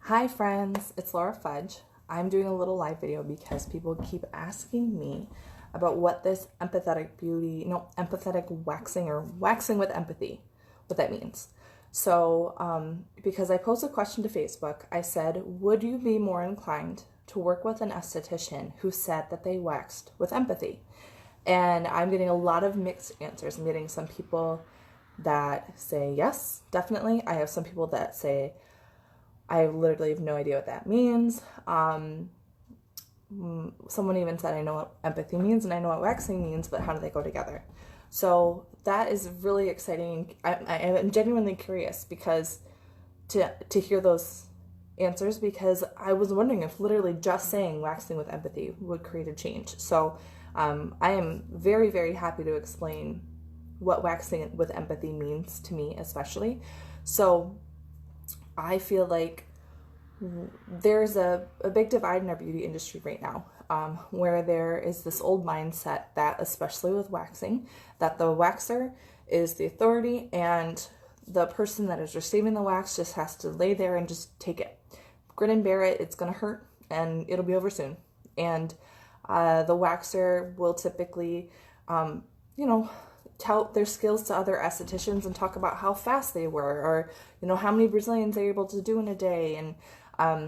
Hi friends, it's Laura Fudge. I'm doing a little live video because people keep asking me about what this empathetic waxing or waxing with empathy, what that means. So, because I posted a question to Facebook, I said, would you be more inclined to work with an esthetician who said that they waxed with empathy? And I'm getting a lot of mixed answers. I'm getting some people that say yes, definitely. I have some people that say, I literally have no idea what that means. Someone even said, I know what empathy means and I know what waxing means, but how do they go together? So that is really exciting. I am genuinely curious because to hear those answers, because I was wondering if literally just saying waxing with empathy would create a change. So I am very, very happy to explain what waxing with empathy means to me, especially. So I feel like there's a big divide in our beauty industry right now, where there is this old mindset that, especially with waxing, that the waxer is the authority and the person that is receiving the wax just has to lay there and just take it. Grin and bear it, it's going to hurt and it'll be over soon. And the waxer will typically, tout their skills to other estheticians and talk about how fast they were, or how many Brazilians they're able to do in a day, and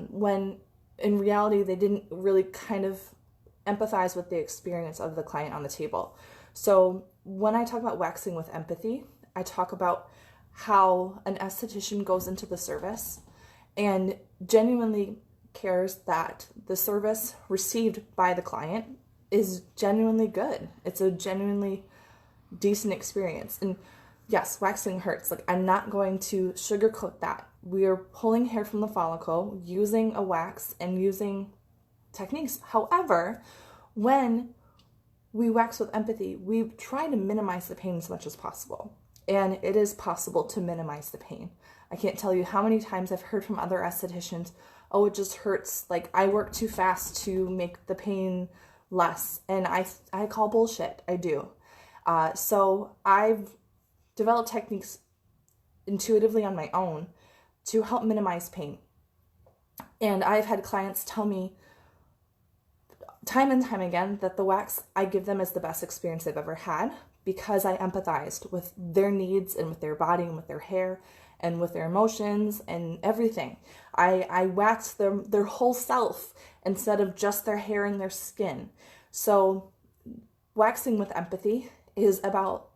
when in reality they didn't really kind of empathize with the experience of the client on the table. So when I talk about waxing with empathy, I talk about how an esthetician goes into the service and genuinely cares that the service received by the client is genuinely good. It's a genuinely decent experience. And yes, waxing hurts. Like, I'm not going to sugarcoat that. We are pulling hair from the follicle using a wax and using techniques. However, when we wax with empathy, we try to minimize the pain as much as possible. And it is possible to minimize the pain. I can't tell you how many times I've heard from other estheticians, oh, it just hurts. Like, I work too fast to make the pain less. And I call bullshit. I do. So I've developed techniques intuitively on my own to help minimize pain. And I've had clients tell me time and time again that the wax I give them is the best experience they've ever had, because I empathized with their needs and with their body and with their hair and with their emotions and everything. I waxed their whole self instead of just their hair and their skin. So waxing with empathy is about,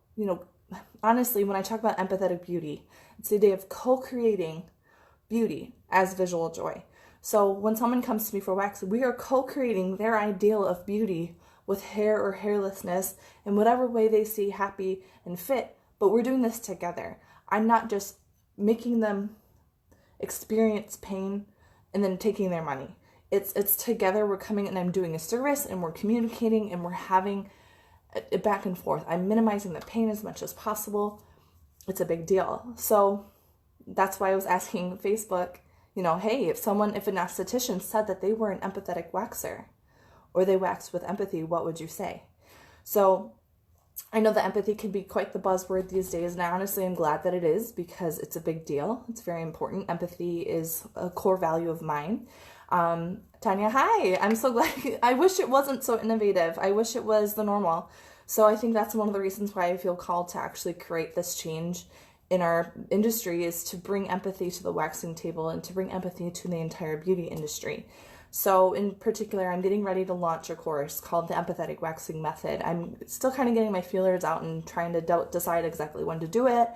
honestly, when I talk about empathetic beauty, it's the idea of co-creating beauty as visual joy. So when someone comes to me for wax, we are co-creating their ideal of beauty with hair or hairlessness in whatever way they see happy and fit, but we're doing this together. I'm not just making them experience pain and then taking their money. It's together. We're coming and I'm doing a service and we're communicating and we're having it back and forth. I'm minimizing the pain as much as possible. It's a big deal. So that's why I was asking Facebook, hey, if an esthetician said that they were an empathetic waxer or they waxed with empathy, what would you say? So I know that empathy can be quite the buzzword these days, and I honestly am glad that it is, because it's a big deal. It's very important. Empathy is a core value of mine. Tanya, hi. I'm so glad. I wish it wasn't so innovative. I wish it was the normal. So I think that's one of the reasons why I feel called to actually create this change in our industry, is to bring empathy to the waxing table and to bring empathy to the entire beauty industry. So in particular, I'm getting ready to launch a course called the Empathetic Waxing Method. I'm still kind of getting my feelers out and trying to decide exactly when to do it.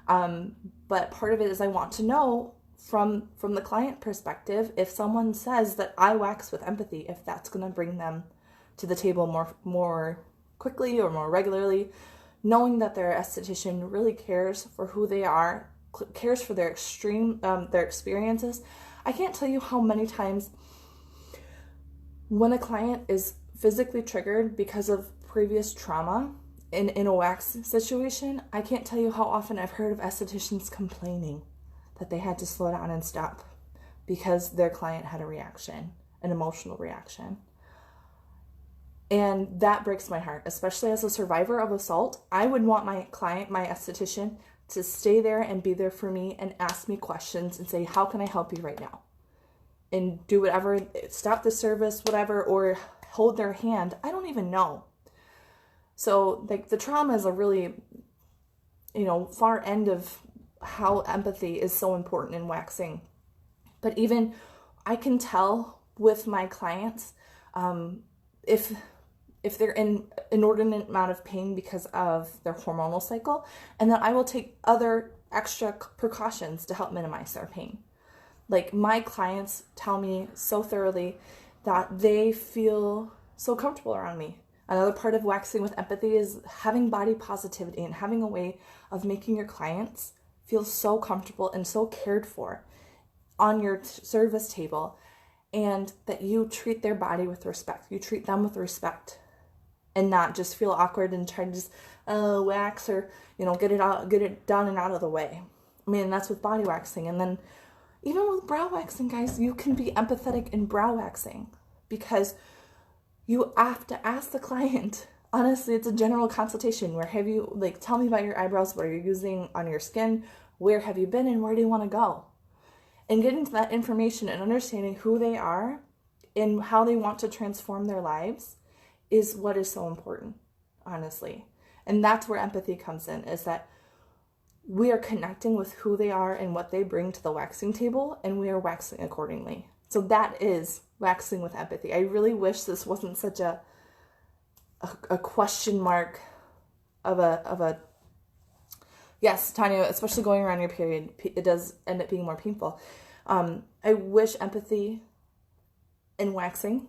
But part of it is I want to know from the client perspective, if someone says that I wax with empathy, if that's going to bring them to the table more quickly or more regularly, knowing that their esthetician really cares for who they are, cares for their experiences. I can't tell you how many times when a client is physically triggered because of previous trauma in a wax situation, I can't tell you how often I've heard of estheticians complaining that they had to slow down and stop because their client had a reaction, an emotional reaction. And that breaks my heart, especially as a survivor of assault. I would want my client, my esthetician, to stay there and be there for me and ask me questions and say, how can I help you right now? and do whatever, stop the service, whatever, or hold their hand. I don't even know. So like the trauma is a really, far end of how empathy is so important in waxing. But even I can tell with my clients, if they're in inordinate amount of pain because of their hormonal cycle, and then I will take other extra precautions to help minimize their pain. Like my clients tell me so thoroughly that they feel so comfortable around me. Another part of waxing with empathy is having body positivity and having a way of making your clients feel so comfortable and so cared for on your service table, and that you treat their body with respect. You treat them with respect and not just feel awkward and try to just wax or, get it done and out of the way. I mean, that's with body waxing. And then even with brow waxing, guys, you can be empathetic in brow waxing because you have to ask the client. Honestly, it's a general consultation. Where have you, tell me about your eyebrows, what are you using on your skin, where have you been, and where do you want to go? And getting to that information and understanding who they are and how they want to transform their lives is what is so important, honestly. And that's where empathy comes in, is that we are connecting with who they are and what they bring to the waxing table, and we are waxing accordingly. So that is waxing with empathy. I really wish this wasn't such a question mark of a yes, Tanya, especially going around your period, it does end up being more painful. I wish empathy in waxing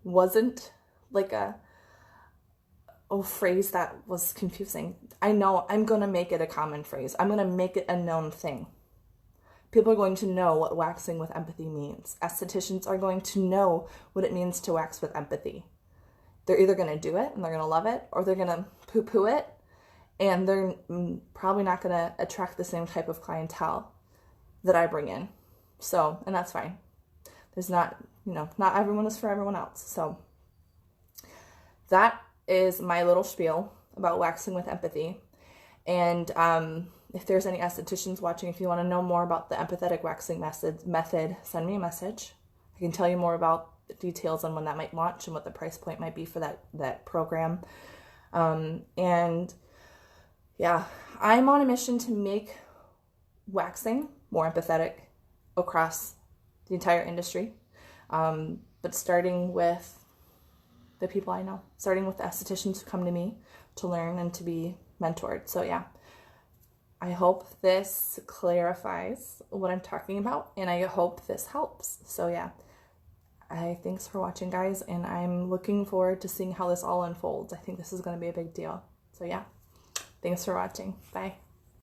wasn't like a phrase that was confusing. I know I'm going to make it a common phrase. I'm going to make it a known thing. People are going to know what waxing with empathy means. Estheticians are going to know what it means to wax with empathy. They're either going to do it and they're going to love it, or they're going to poo-poo it, and they're probably not going to attract the same type of clientele that I bring in. So, and that's fine. There's not everyone is for everyone else. So that is my little spiel about waxing with empathy. And if there's any estheticians watching, if you want to know more about the empathetic waxing method, send me a message. I can tell you more about the details on when that might launch and what the price point might be for that program. And yeah, I'm on a mission to make waxing more empathetic across the entire industry. But starting with the people I know, starting with the estheticians who come to me to learn and to be mentored. So yeah, I hope this clarifies what I'm talking about, and I hope this helps. So yeah, thanks for watching, guys, and I'm looking forward to seeing how this all unfolds. I think this is going to be a big deal. So yeah, thanks for watching. Bye.